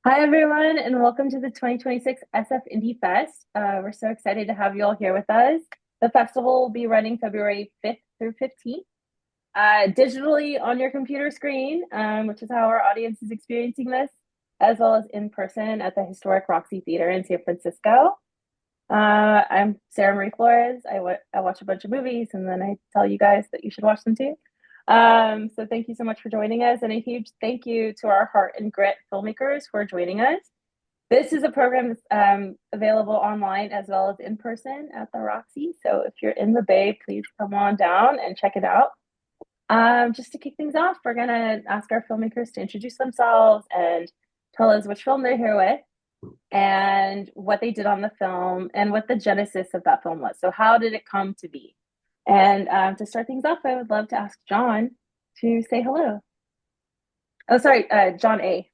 Hi, everyone, and welcome to the 2026 SF Indie Fest. We're so excited to have you all here with us. The festival will be running February 5th through 15th, digitally on your computer screen, which is how our audience is experiencing this, as well as in person at the historic Roxy Theater in San Francisco. I'm Sarah Marie Flores. I watch a bunch of movies and then I tell you guys that you should watch them too. So thank you so much for joining us, and a huge thank you to our Heart and Grit filmmakers for joining us. This is a program that's available online as well as in person at the Roxy. So if you're in the Bay, please come on down and check it out. Just to kick things off, we're gonna ask our filmmakers to introduce themselves and tell us which film they're here with and what they did on the film and what the genesis of that film was. So how did it come to be? And to start things off, I would love to ask John to say hello. Oh, sorry, John A.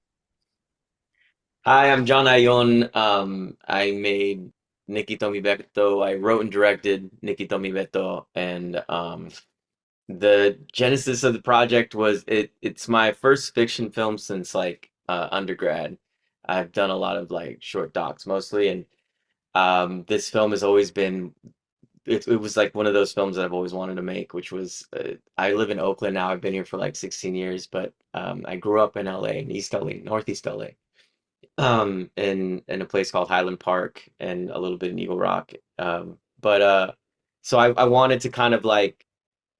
Hi, I'm John Ayon. I made Nikki Tomi Beto. I wrote and directed Nikki Tomi Beto, and the genesis of the project was it's my first fiction film since undergrad. I've done a lot of like short docs mostly, and this film has always been it was like one of those films that I've always wanted to make, which was I live in Oakland now. I've been here for like 16 years, but I grew up in LA, in East LA, Northeast LA, in a place called Highland Park and a little bit in Eagle Rock. But so I wanted to kind of like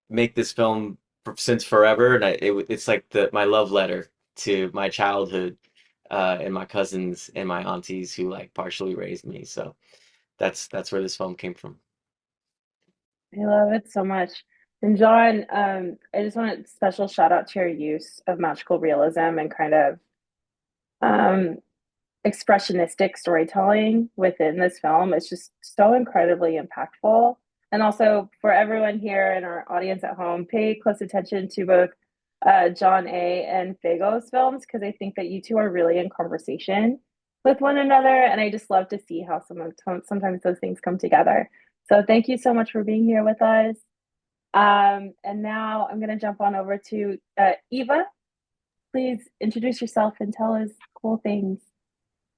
make this film since forever, and it's like my love letter to my childhood, and my cousins and my aunties who like partially raised me. So that's where this film came from. I love it so much. And John, I just want a special shout out to your use of magical realism and kind of um, expressionistic storytelling within this film. It's just so incredibly impactful. And also for everyone here in our audience at home, pay close attention to both John A. and Fago's films because I think that you two are really in conversation with one another. And I just love to see how sometimes those things come together. So thank you so much for being here with us. And now I'm going to jump on over to Eva. Please introduce yourself and tell us cool things.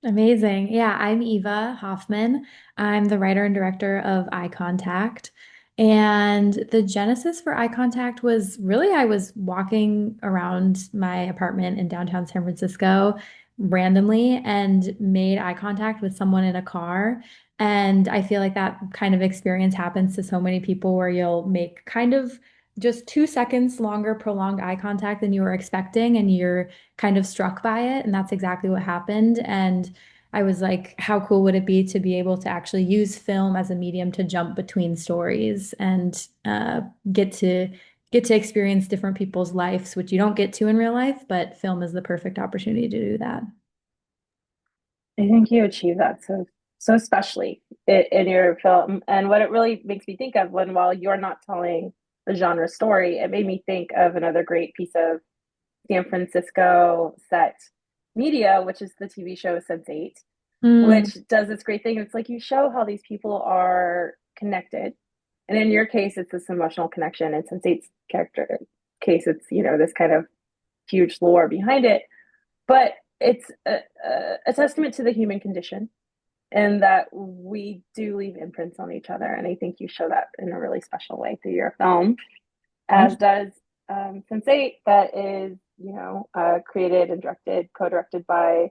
Amazing. Yeah, I'm Eva Hoffman. I'm the writer and director of Eye Contact. And the genesis for Eye Contact was really I was walking around my apartment in downtown San Francisco randomly and made eye contact with someone in a car. And I feel like that kind of experience happens to so many people where you'll make kind of just 2 seconds longer prolonged eye contact than you were expecting, and you're kind of struck by it. And that's exactly what happened. And I was like, how cool would it be to be able to actually use film as a medium to jump between stories and get to experience different people's lives, which you don't get to in real life, but film is the perfect opportunity to do that. I think you achieve that so especially in your film. And what it really makes me think of when while you're not telling a genre story, it made me think of another great piece of San Francisco set media, which is the TV show Sense8, Mm, which does this great thing. It's like you show how these people are connected. And in your case, it's this emotional connection. In Sense8's character case, it's, this kind of huge lore behind it. But it's a testament to the human condition and that we do leave imprints on each other. And I think you show that in a really special way through your film, thank as does Sense8, that is, created and co-directed by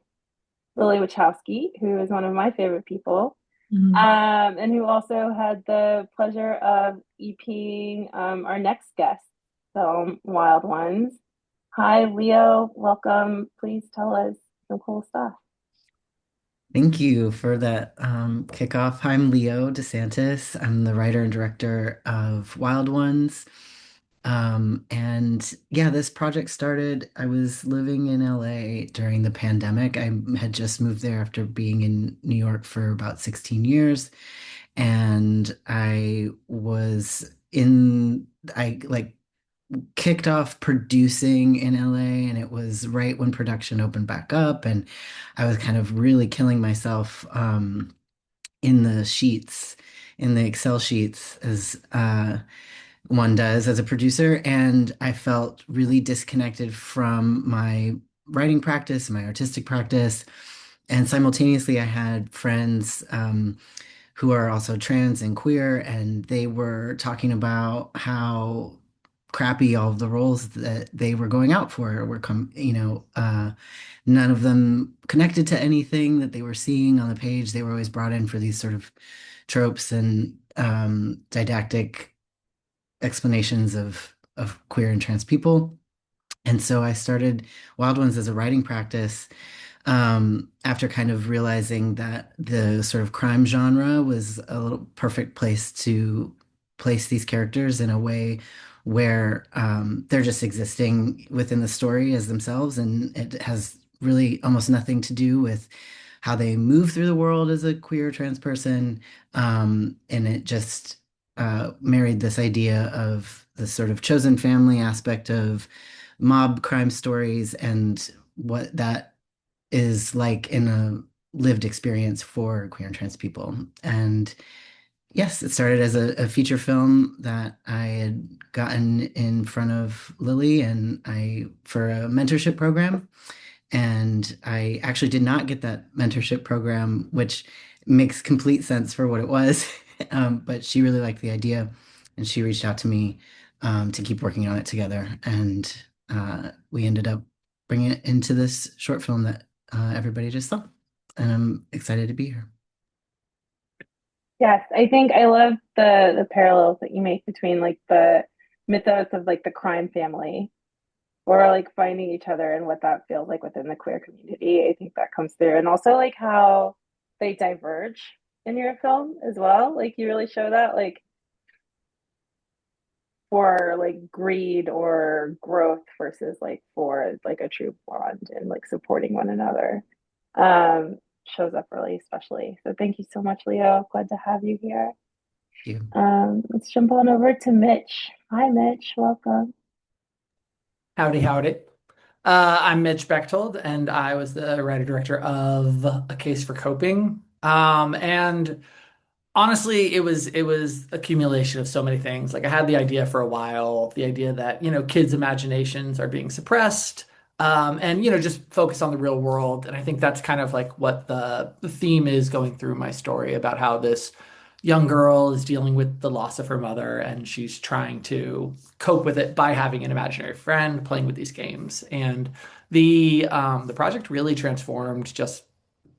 Lily Wachowski, who is one of my favorite people, you. and who also had the pleasure of EPing our next guest film, Wild Ones. Hi, Leo. Welcome. Please tell us some cool stuff. Thank you for that kickoff. I'm Leo DeSantis. I'm the writer and director of Wild Ones. And yeah, this project started. I was living in LA during the pandemic. I had just moved there after being in New York for about 16 years. And I like kicked off producing in LA, and it was right when production opened back up, and I was kind of really killing myself in the sheets, in the Excel sheets, as one does as a producer, and I felt really disconnected from writing practice, my artistic practice. And simultaneously, I had friends who are also trans and queer, and they were talking about how crappy all of the roles that they were going out for were none of them connected to anything that they were seeing on the page. They were always brought in for these sort of tropes and didactic explanations of queer and trans people. And so I started Wild Ones as a writing practice after kind of realizing that the sort of crime genre was a little perfect place to place these characters in a way where they're just existing within the story as themselves, and it has really almost nothing to do with how they move through the world as a queer trans person. And it just married this idea of the sort of chosen family aspect of mob crime stories and what that is like in a lived experience for queer and trans people. And yes, it started as a feature film that I had gotten in front of Lily and I for a mentorship program. And I actually did not get that mentorship program, which makes complete sense for what it was. But she really liked the idea and she reached out to me to keep working on it together. And we ended up bringing it into this short film that everybody just saw. And I'm excited to be here. Yes, I think I love the parallels that you make between like the mythos of like the crime family or like finding each other and what that feels like within the queer community. I think that comes through. And also like how they diverge in your film as well. Like you really show that like for like greed or growth versus like for like a true bond and like supporting one another. Um Shows up really especially. So thank you so much, Leo. Glad to have you here. Thank you. Let's jump on over to Mitch. Hi, Mitch. Welcome. Howdy, howdy. I'm Mitch Bechtold, and I was the writer director of A Case for Coping. And honestly, it was accumulation of so many things. Like I had the idea for a while, the idea that, kids' imaginations are being suppressed, and just focus on the real world. And I think that's kind of like what the theme is going through my story about how this young girl is dealing with the loss of her mother and she's trying to cope with it by having an imaginary friend playing with these games. And the project really transformed just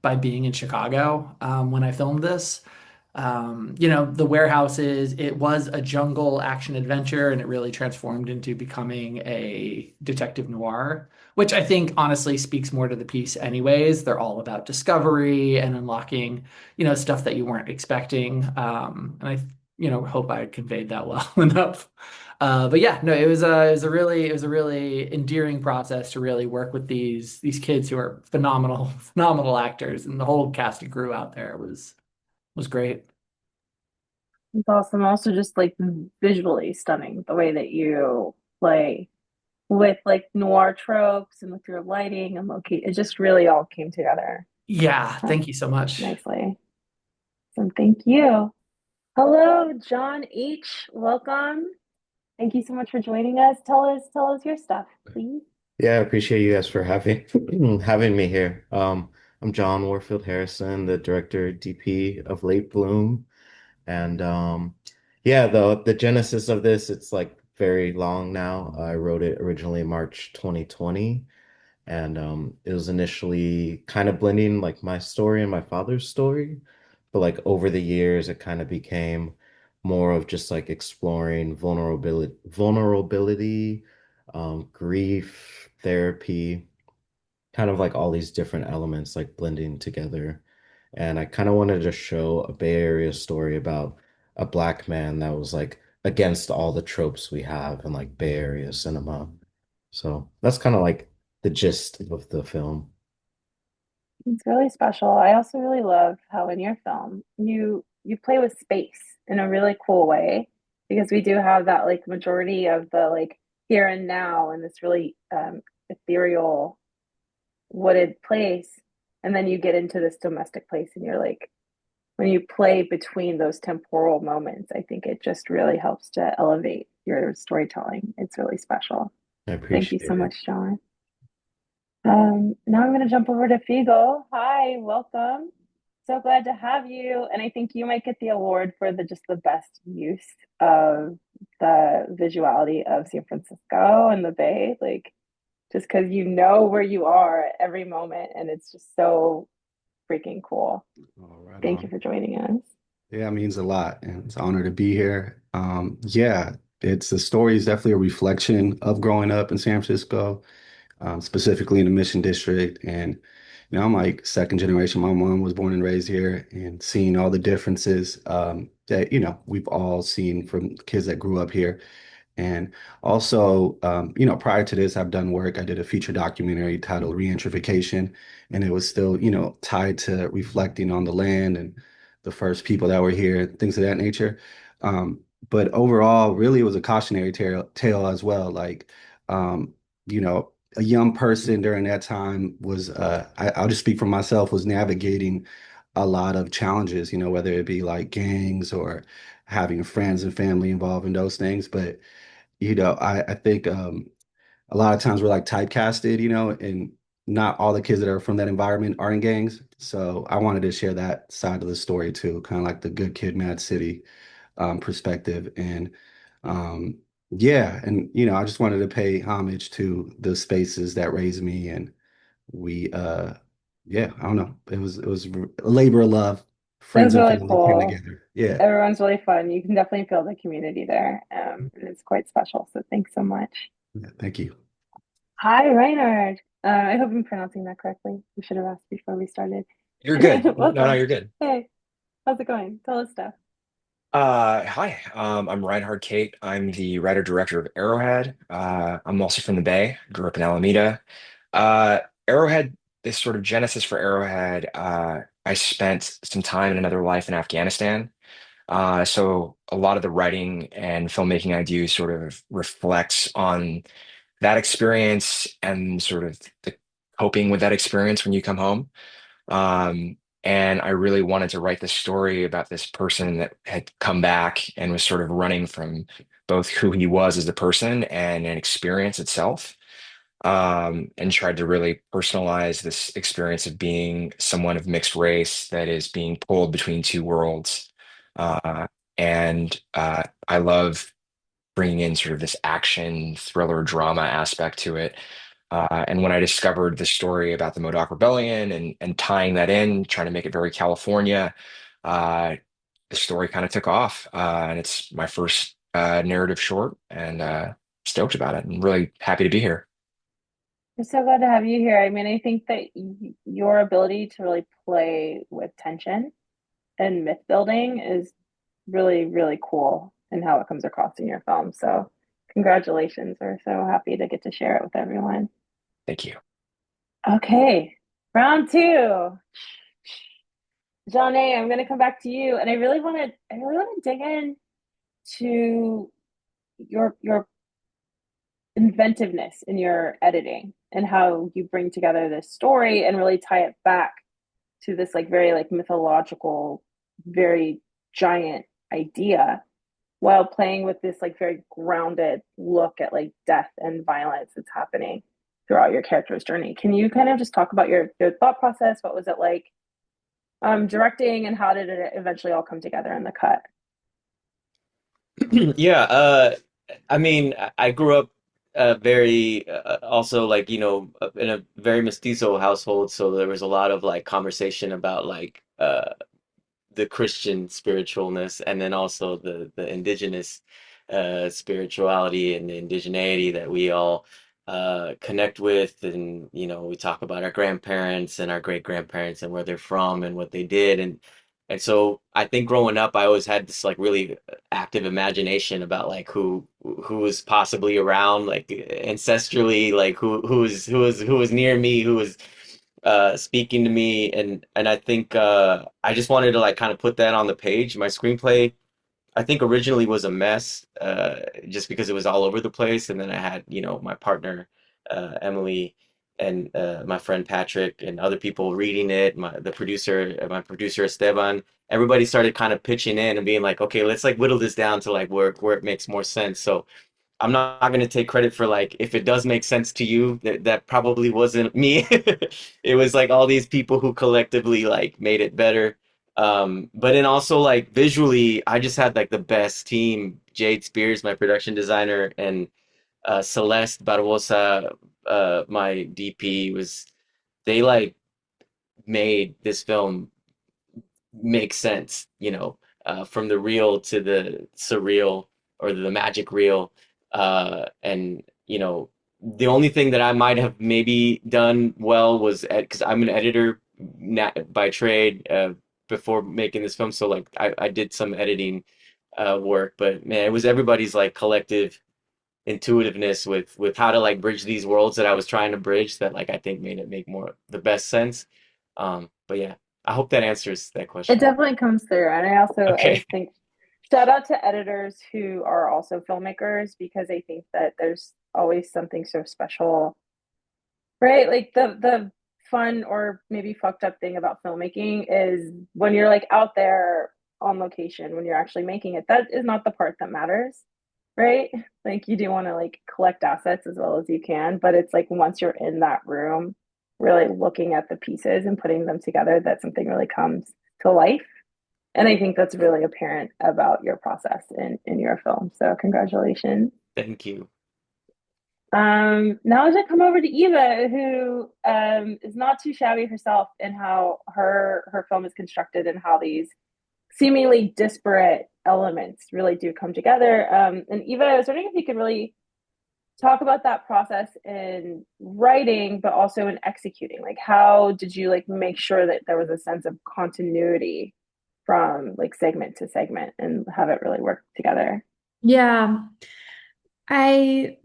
by being in Chicago when I filmed this. The warehouses, it was a jungle action adventure and it really transformed into becoming a detective noir, which I think honestly speaks more to the piece anyways. They're all about discovery and unlocking, stuff that you weren't expecting. And hope I conveyed that well enough. But yeah, no, it was a really endearing process to really work with these kids who are phenomenal, phenomenal actors, and the whole cast and crew out there was great. It's awesome. Also, just like visually stunning the way that you play with like noir tropes and with your lighting and location. It just really all came together Yeah, uh, thank you so much. nicely. So thank you. Hello, John H. Welcome. Thank you so much for joining us. Tell us your stuff, please. Yeah, I appreciate you guys for having having me here. I'm John Warfield Harrison, the director DP of Late Bloom, and yeah, the genesis of this, it's like very long now. I wrote it originally in March 2020, and it was initially kind of blending like my story and my father's story, but like over the years, it kind of became more of just like exploring vulnerability, grief, therapy, kind of like all these different elements like blending together. And I kind of wanted to show a Bay Area story about a black man that was like against all the tropes we have in like Bay Area cinema. So that's kind of like the gist of the film. It's really special. I also really love how in your film you play with space in a really cool way because we do have that like majority of the like here and now in this really ethereal wooded place, and then you get into this domestic place and you're like when you play between those temporal moments, I think it just really helps to elevate your storytelling. It's really special. I Thank you appreciate so it. much, John. Now I'm going to jump over to Figo. Hi, welcome. So glad to have you. And I think you might get the award for the best use of the visuality of San Francisco and the Bay. Like, just because you know where you are at every moment, and it's just so freaking cool. All right Thank you on. for joining us. Yeah, it means a lot, and it's an honor to be here. Yeah, it's the story is definitely a reflection of growing up in San Francisco, specifically in the Mission District. And I'm like second generation. My mom was born and raised here, and seeing all the differences that we've all seen from kids that grew up here. And also, prior to this, I've done work. I did a feature documentary titled Regentrification, and it was still, tied to reflecting on the land and the first people that were here, things of that nature. Um, but overall, really, it was a cautionary tale as well. Like, um, a young person during that time was, I'll just speak for myself, was navigating a lot of challenges, whether it be like gangs or having friends and family involved in those things. But I think a lot of times we're like typecasted, and not all the kids that are from that environment are in gangs. So I wanted to share that side of the story too, kind of like the good kid, mad city perspective. And yeah, and I just wanted to pay homage to the spaces that raised me, and we yeah, I don't know. It was a labor of love, It was friends and really family came cool. together. Yeah. Everyone's really fun. You can definitely feel the community there. And it's quite special. So thanks so much. Yeah, thank you. Hi, Reinhard. I hope I'm pronouncing that correctly. We should have asked before we started. You're good. No, Welcome. you're good. Hey, how's it going? Tell us stuff. Hi, I'm Reinhard Kate. I'm the writer director of Arrowhead. I'm also from the Bay, grew up in Alameda. Uh, Arrowhead, this sort of genesis for Arrowhead, I spent some time in another life in Afghanistan. So a lot of the writing and filmmaking I do sort of reflects on that experience and sort of the coping with that experience when you come home. And I really wanted to write this story about this person that had come back and was sort of running from both who he was as a person and an experience itself. And tried to really personalize this experience of being someone of mixed race that is being pulled between two worlds. And I love bringing in sort of this action, thriller, drama aspect to it. And when I discovered the story about the Modoc Rebellion and tying that in, trying to make it very California, uh, the story kind of took off. And it's my first narrative short, and stoked about it. I'm really happy to be here. We're so glad to have you here. I mean, I think that your ability to really play with tension and myth building is really, really cool in how it comes across in your film. So, congratulations. We're so happy to get to share it with everyone. Thank you. Okay, round two. John A, I'm going to come back to you, and I really want to dig in to your inventiveness in your editing and how you bring together this story and really tie it back to this like very like mythological, very giant idea while playing with this like very grounded look at like death and violence that's happening throughout your character's journey. Can you kind of just talk about your thought process? What was it like directing, and how did it eventually all come together in the cut? Yeah, I mean, I grew up very also like, in a very mestizo household, so there was a lot of like conversation about like the Christian spiritualness, and then also the indigenous spirituality and the indigeneity that we all connect with. And we talk about our grandparents and our great grandparents and where they're from and what they did. And so I think growing up, I always had this like really active imagination about like who was possibly around, like ancestrally, like who was near me, who was speaking to me. And I think I just wanted to like kind of put that on the page. My screenplay, I think, originally was a mess, just because it was all over the place. And then I had, my partner, Emily, and my friend Patrick, and other people reading it. My producer Esteban. Everybody started kind of pitching in and being like, okay, let's like whittle this down to like where it makes more sense. So I'm not going to take credit for like if it does make sense to you, that probably wasn't me. It was like all these people who collectively like made it better. But then also like visually, I just had like the best team. Jade Spears, my production designer, and Celeste Barbosa, my DP, was they like made this film make sense, from the real to the surreal or the magic real. And, the only thing that I might have maybe done well was because I'm an editor by trade before making this film. So, like, I did some editing work, but man, it was everybody's like collective intuitiveness with how to like bridge these worlds that I was trying to bridge that like I think made it make more the best sense. But yeah, I hope that answers that It question. definitely comes through. And I Okay. just think shout out to editors who are also filmmakers because I think that there's always something so special, right? Like the fun or maybe fucked up thing about filmmaking is when you're like out there on location, when you're actually making it, that is not the part that matters, right? Like you do want to like collect assets as well as you can, but it's like once you're in that room, really looking at the pieces and putting them together, that something really comes to life. And I think that's really apparent about your process in your film. So congratulations. Thank you. Now I should come over to Eva, who is not too shabby herself in how her film is constructed and how these seemingly disparate elements really do come together. And Eva, I was wondering if you could really talk about that process in writing, but also in executing. Like, how did you like make sure that there was a sense of continuity from like segment to segment and have it really work together? Yeah. I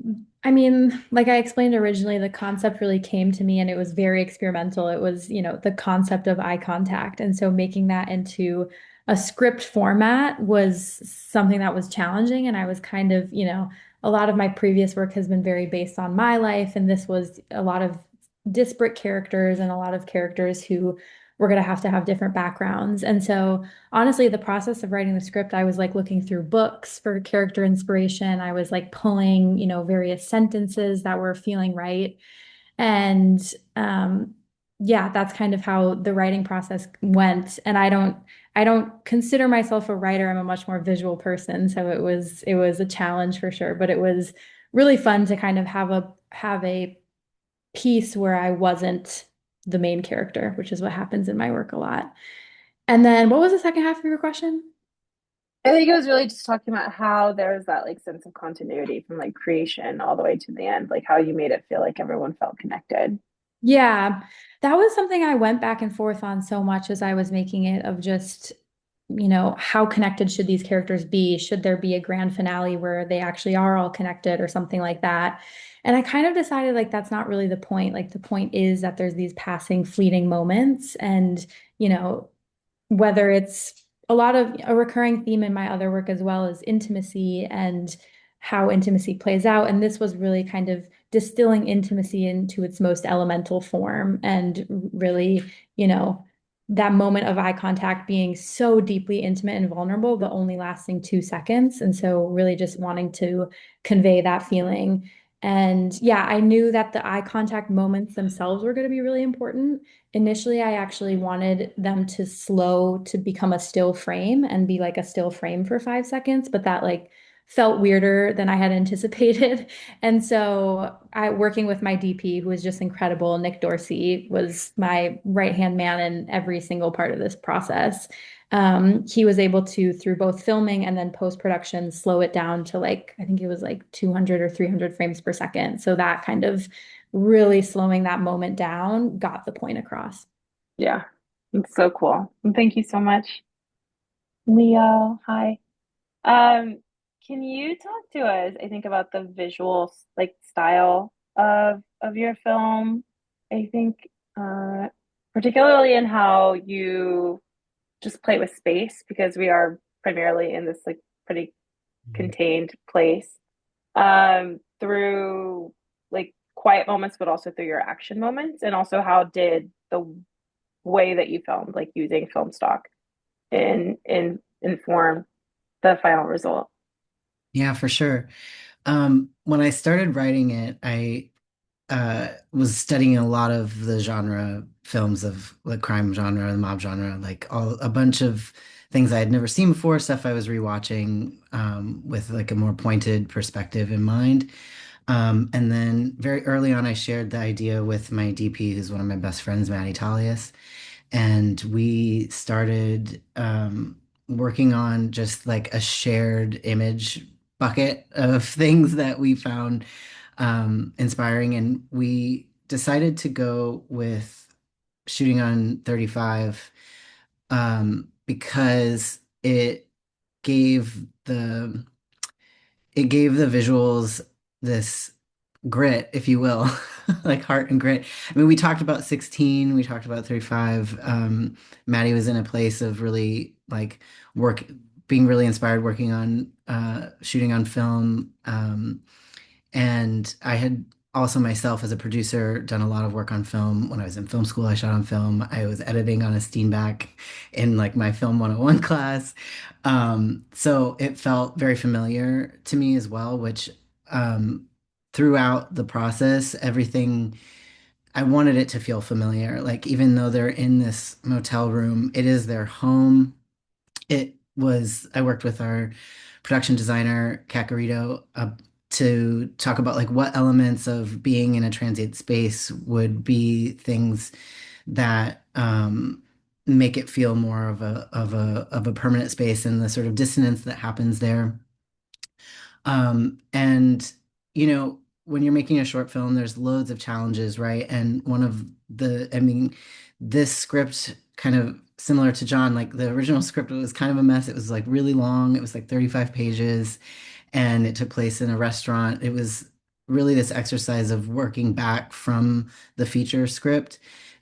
I mean, like I explained originally, the concept really came to me and it was very experimental. It was, the concept of eye contact. And so making that into a script format was something that was challenging. And I was kind of, a lot of my previous work has been very based on my life. And this was a lot of disparate characters and a lot of characters who were going to have different backgrounds. And so honestly, the process of writing the script, I was like looking through books for character inspiration. I was like pulling, various sentences that were feeling right. And yeah, that's kind of how the writing process went. And I don't consider myself a writer. I'm a much more visual person. So it was a challenge for sure, but it was really fun to kind of have a piece where I wasn't the main character, which is what happens in my work a lot. And then what was the second half of your question? I think it was really just talking about how there was that like sense of continuity from like creation all the way to the end, like how you made it feel like everyone felt connected. Yeah, that was something I went back and forth on so much as I was making it of just, how connected should these characters be? Should there be a grand finale where they actually are all connected or something like that? And I kind of decided like that's not really the point. Like the point is that there's these passing fleeting moments and, you know, whether it's a lot of a recurring theme in my other work as well as intimacy and how intimacy plays out. And this was really kind of distilling intimacy into its most elemental form and really, that moment of eye contact being so deeply intimate and vulnerable, but only lasting 2 seconds. And so really just wanting to convey that feeling. And yeah, I knew that the eye contact moments themselves were going to be really important. Initially, I actually wanted them to slow to become a still frame and be like a still frame for 5 seconds, but that like felt weirder than I had anticipated. And so I working with my DP, who was just incredible, Nick Dorsey was my right-hand man in every single part of this process. He was able to, through both filming and then post-production, slow it down to like, I think it was like 200 or 300 frames per second. So that kind of really slowing that moment down got the point across. Yeah, it's so cool. And thank you so much, Leo. Hi. Um, can you talk to us, I think, about the visual like style of your film? I think particularly in how you just play with space because we are primarily in this like pretty contained place through like quiet moments but also through your action moments and also how did the way that you filmed like using film stock in inform the final result. Yeah, for sure. When I started writing it, I was studying a lot of the genre films of the crime genre, the mob genre, like a bunch of things I had never seen before, stuff I was rewatching with like a more pointed perspective in mind. And then very early on, I shared the idea with my DP, who's one of my best friends, Maddie Talius, and we started working on just like a shared image bucket of things that we found inspiring. And we decided to go with shooting on 35 because gave the it gave the visuals this grit, if you will, like heart and grit. I mean, we talked about 16, we talked about 35. Maddie was in a place of really like work, being really inspired working on shooting on film. And I had also myself as a producer done a lot of work on film. When I was in film school, I shot on film. I was editing on a Steenbeck in like my film 101 class. So it felt very familiar to me as well, which throughout the process, everything I wanted it to feel familiar. Like even though they're in this motel room, it is their home. I worked with our production designer, Kakarito, to talk about like what elements of being in a transient space would be things that make it feel more of a permanent space and the sort of dissonance that happens there. And when you're making a short film, there's loads of challenges, right? And I mean, this script kind of similar to John, like the original script was kind of a mess. It was like really long. It was like 35 pages and it took place in a restaurant. It was really this exercise of working back from the feature script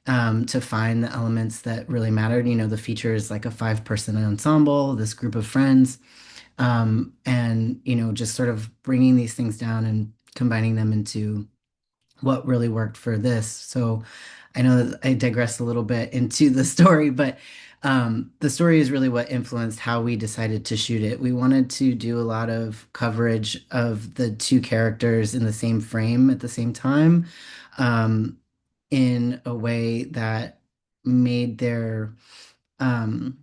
to find the elements that really mattered. The feature is like a five-person ensemble, this group of friends, and just sort of bringing these things down and combining them into what really worked for this. So I know that I digressed a little bit into the story, but the story is really what influenced how we decided to shoot it. We wanted to do a lot of coverage of the two characters in the same frame at the same time, in a way that made um,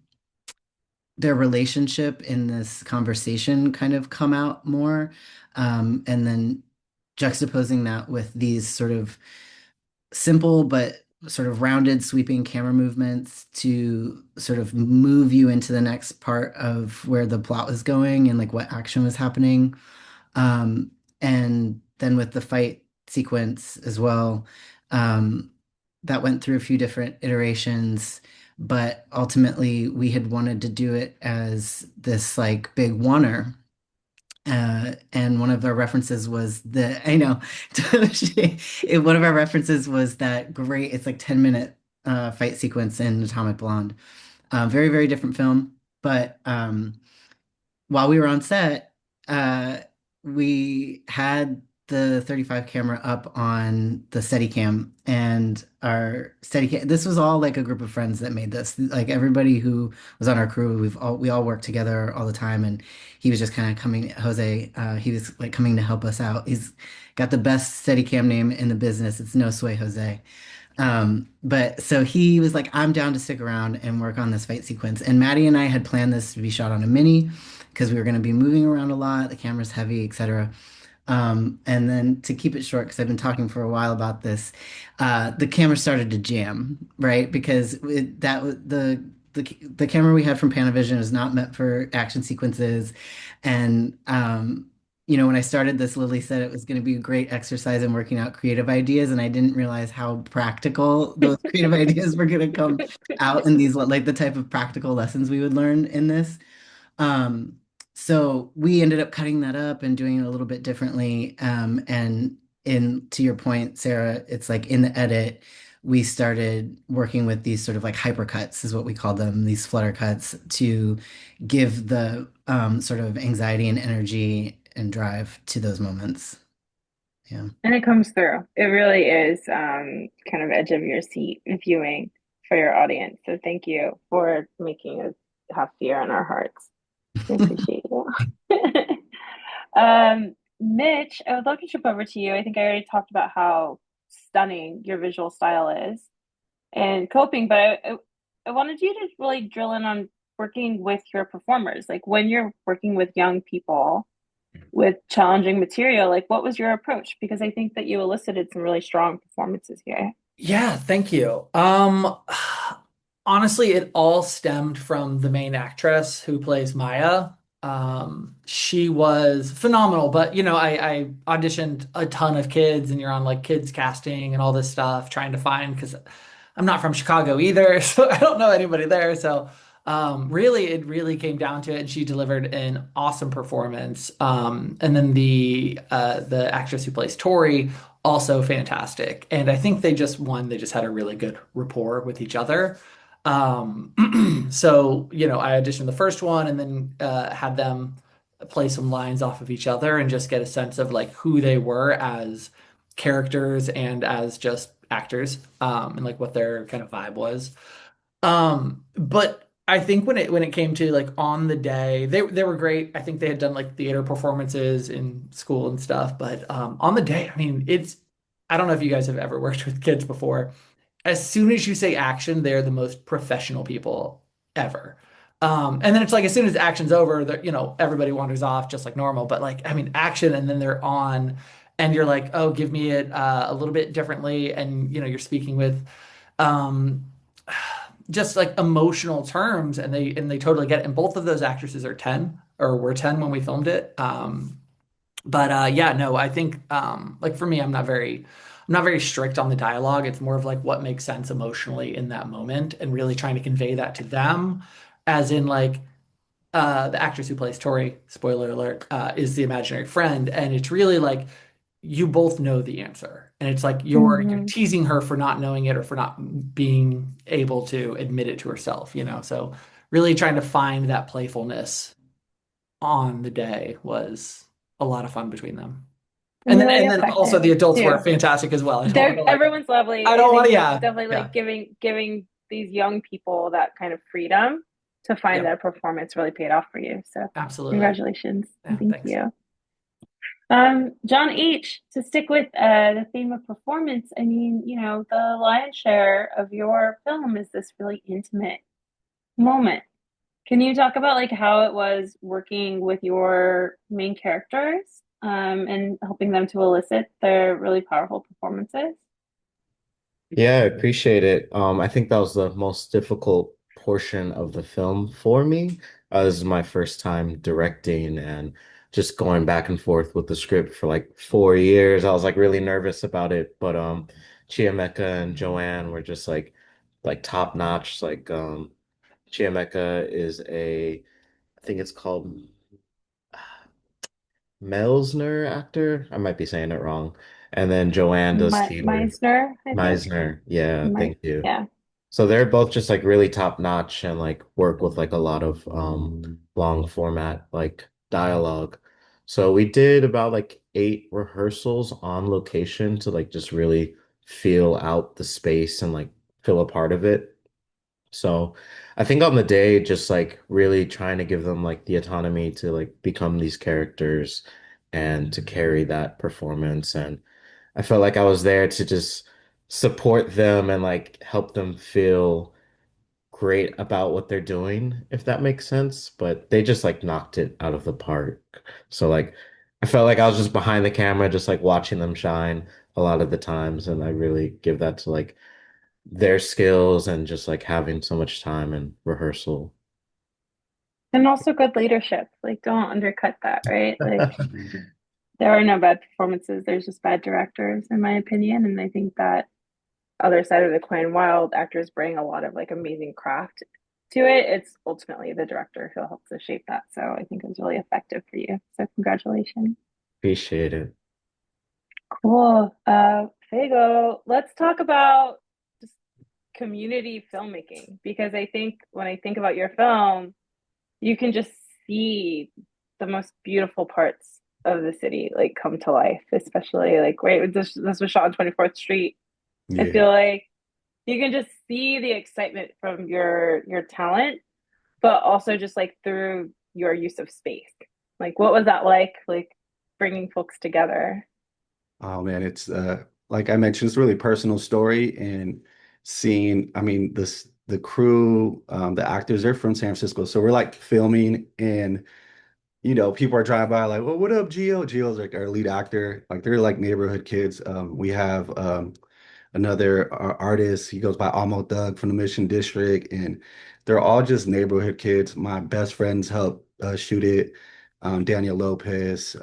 their relationship in this conversation kind of come out more. And then juxtaposing that with these sort of simple but sort of rounded, sweeping camera movements to sort of move you into the next part of where the plot was going and like what action was happening. And then with the fight sequence as well, that went through a few different iterations, but ultimately we had wanted to do it as this like big oneer. And one of our references was I know, one of our references was that great, it's like 10-minute fight sequence in Atomic Blonde. Very, very different film. But while we were on set, we had the 35 camera up on the Steadicam and our Steadicam. This was all like a group of friends that made this. Like everybody who was on our crew, we all worked together all the time. And he was just kind of coming, Jose, he was like coming to help us out. He's got the best Steadicam name in the business. It's No Sway Jose. But so he was like, I'm down to stick around and work on this fight sequence. And Maddie and I had planned this to be shot on a mini because we were going to be moving around a lot. The camera's heavy, etc. And then to keep it short, because I've been talking for a while about this, the camera started to jam, right? Because the camera we had from Panavision is not meant for action sequences, and when I started this, Lily said it was going to be a great exercise in working out creative ideas, and I didn't realize how practical those creative ideas were going to come out in these like the type of practical lessons we would learn in this. So we ended up cutting that up and doing it a little bit differently. And to your point, Sarah, it's like in the edit, we started working with these sort of like hypercuts, is what we call them, these flutter cuts to give the sort of anxiety and energy and drive to those moments. Yeah. And it comes through. It really is kind of edge of your seat viewing for your audience. So thank you for making us have fear in our hearts. We appreciate you. Mitch, I would love to jump over to you. I think I already talked about how stunning your visual style is and coping, but I wanted you to really drill in on working with your performers. Like when you're working with young people with challenging material, like what was your approach? Because I think that you elicited some really strong performances here. Yeah, thank you. Honestly, it all stemmed from the main actress who plays Maya. She was phenomenal, but I auditioned a ton of kids, and you're on like kids casting and all this stuff, trying to find because I'm not from Chicago either, so I don't know anybody there. So really, it really came down to it, and she delivered an awesome performance. And then the actress who plays Tori, also fantastic. And I think they just won. They just had a really good rapport with each other. So I auditioned the first one, and then had them play some lines off of each other and just get a sense of like who they were as characters and as just actors, and like what their kind of vibe was. But I think when it came to like on the day, they were great. I think they had done like theater performances in school and stuff, but on the day, I mean, I don't know if you guys have ever worked with kids before. As soon as you say action, they're the most professional people ever. And then it's like as soon as action's over, everybody wanders off just like normal. But like, I mean, action, and then they're on, and you're like, oh, give me it a little bit differently, and you're speaking with um, just like emotional terms, and they totally get it. And both of those actresses are 10 or were 10 when we filmed it. But yeah, no, I think like for me, I'm not very strict on the dialogue. It's more of like what makes sense emotionally in that moment, and really trying to convey that to them, as in like the actress who plays Tori, spoiler alert, is the imaginary friend, and it's really like you both know the answer, and it's like you're Mhm. teasing her for not knowing it or for not being able to admit it to herself. So really trying to find that playfulness on the day was a lot of fun between them. And And then really and then also effective the adults were too. fantastic as well. I don't want to like Everyone's lovely. I I don't want think to it's yeah. definitely Yeah. like giving these young people that kind of freedom to find Yep. that performance really paid off for you. So Absolutely. congratulations and Yeah, thank thanks. you. John H., to stick with the theme of performance, I mean, the lion's share of your film is this really intimate moment. Can you talk about like how it was working with your main characters, and helping them to elicit their really powerful performances? Yeah, I appreciate it. I think that was the most difficult portion of the film for me. This is my first time directing and just going back and forth with the script for like 4 years. I was like really nervous about it, but Chiameka and Joanne were just like top notch. Like Chiameka is I think it's called Melsner actor. I might be saying it wrong. And then Joanne does Taylor. Meisner, I think. Meisner. Yeah, My, thank you. yeah. So they're both just like really top notch and like work with like a lot of long format like dialogue. So we did about like 8 rehearsals on location to like just really feel out the space and like feel a part of it. So I think on the day, just like really trying to give them like the autonomy to like become these characters and to carry that performance. And I felt like I was there to just support them and like help them feel great about what they're doing, if that makes sense. But they just like knocked it out of the park. So like I felt like I was just behind the camera, just like watching them shine a lot of the times. And I really give that to like their skills and just like having so much time and rehearsal. And also good leadership. Like, don't undercut that, right? Like, there are no bad performances. There's just bad directors, in my opinion. And I think that other side of the coin, while actors bring a lot of like amazing craft to it, it's ultimately the director who helps to shape that. So I think it was really effective for you. So congratulations. Appreciate it. Cool. Fago, let's talk about just community filmmaking, because I think when I think about your film, you can just see the most beautiful parts of the city like come to life, especially like right, this was shot on 24th Street. I Yeah. feel like you can just see the excitement from your talent, but also just like through your use of space. Like what was that like bringing folks together? Oh man, it's like I mentioned, it's a really personal story and seeing, I mean, the crew, the actors, they're from San Francisco. So we're like filming and people are driving by like, well, what up, Gio? Gio's like our lead actor. Like they're like neighborhood kids. We have another artist. He goes by Amo Doug from the Mission District, and they're all just neighborhood kids. My best friends helped shoot it. Daniel Lopez,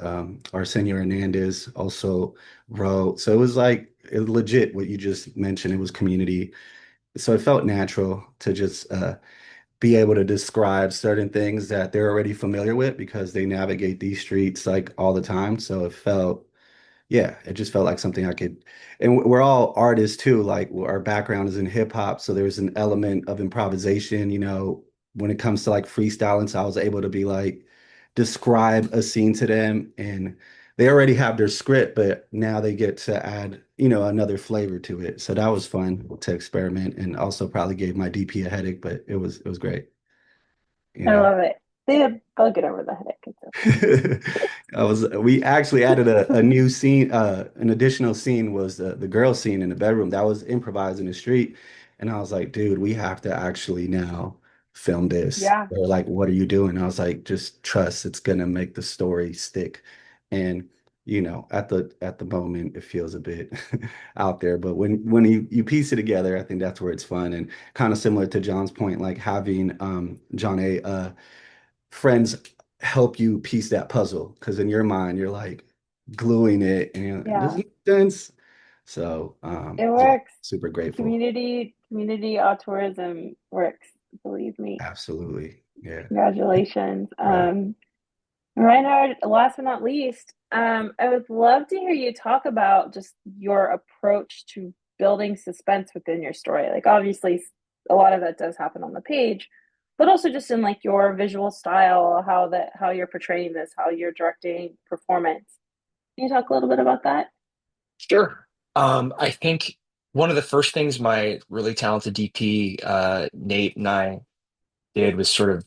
Arsenio Hernandez also wrote. So it was like legit what you just mentioned. It was community. So it felt natural to just be able to describe certain things that they're already familiar with because they navigate these streets like all the time. So yeah, it just felt like something I could, and we're all artists too. Like our background is in hip hop, so there's an element of improvisation, when it comes to like freestyling. So I was able to be like, describe a scene to them, and they already have their script, but now they get to add, another flavor to it. So that was fun to experiment, and also probably gave my DP a headache, but it was great. You I know. love it. They'll get over the headache. It's okay. We actually added a new scene, an additional scene was the girl scene in the bedroom that was improvised in the street. And I was like, dude, we have to actually now film this. Yeah. They're like, what are you doing? I was like, just trust, it's gonna make the story stick. And at the moment it feels a bit out there, but when you piece it together, I think that's where it's fun and kind of similar to John's point, like having John A. Friends help you piece that puzzle because in your mind you're like gluing it and does Yeah. it make sense? So It yeah, works. super grateful. Community tourism works, believe me. Absolutely. Yeah. Congratulations. Right. Reinhard, last but not least, I would love to hear you talk about just your approach to building suspense within your story. Like obviously a lot of that does happen on the page, but also just in like your visual style, how you're portraying this, how you're directing performance. Can you talk a little bit about that? Sure. I think one of the first things my really talented DP, Nate and I did was sort of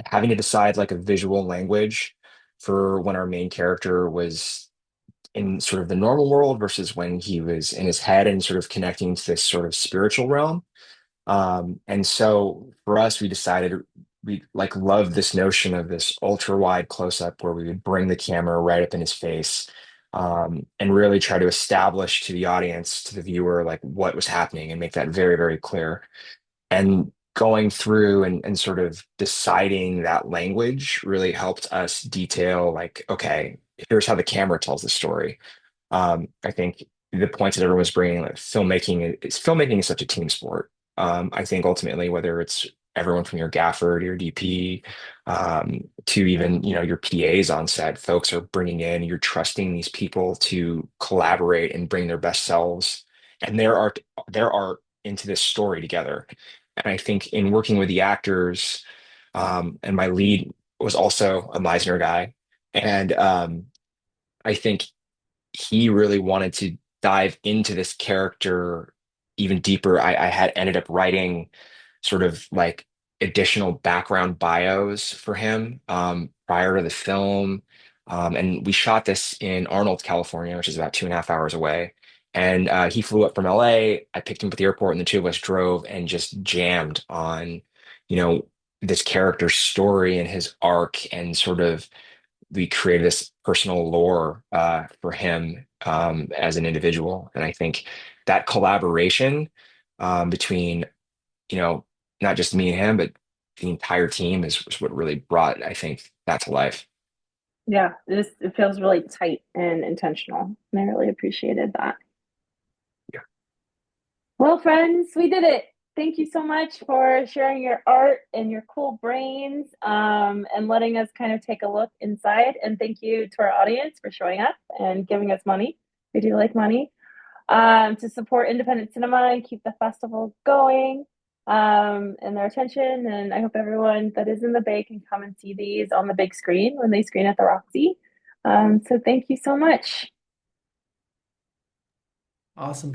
having to decide like a visual language for when our main character was in sort of the normal world versus when he was in his head and sort of connecting to this sort of spiritual realm. And so for us, we decided we like loved this notion of this ultra wide close up where we would bring the camera right up in his face, and really try to establish to the audience, to the viewer, like what was happening and make that very, very clear. And going through and sort of deciding that language really helped us detail, like, okay, here's how the camera tells the story. I think the points that everyone's bringing, like filmmaking is such a team sport. I think ultimately, whether it's everyone from your gaffer to your DP, to even your PAs on set, folks are bringing in. You're trusting these people to collaborate and bring their best selves and their art into this story together. And I think in working with the actors, and my lead was also a Meisner guy, and I think he really wanted to dive into this character even deeper. I had ended up writing sort of like additional background bios for him prior to the film. And we shot this in Arnold, California, which is about 2.5 hours away. And he flew up from LA. I picked him up at the airport, and the two of us drove and just jammed on, you know, this character's story and his arc, and sort of we created this personal lore for him as an individual. And I think that collaboration between, you know, not just me and him, but the entire team is what really brought, I think, that to life. Yeah, it feels really tight and intentional. And I really appreciated that. Yeah. Well, friends, we did it. Thank you so much for sharing your art and your cool brains, and letting us kind of take a look inside. And thank you to our audience for showing up and giving us money. We do like money, to support independent cinema and keep the festival going, and their attention. And I hope everyone that is in the Bay can come and see these on the big screen when they screen at the Roxy. So thank you so much. Awesome.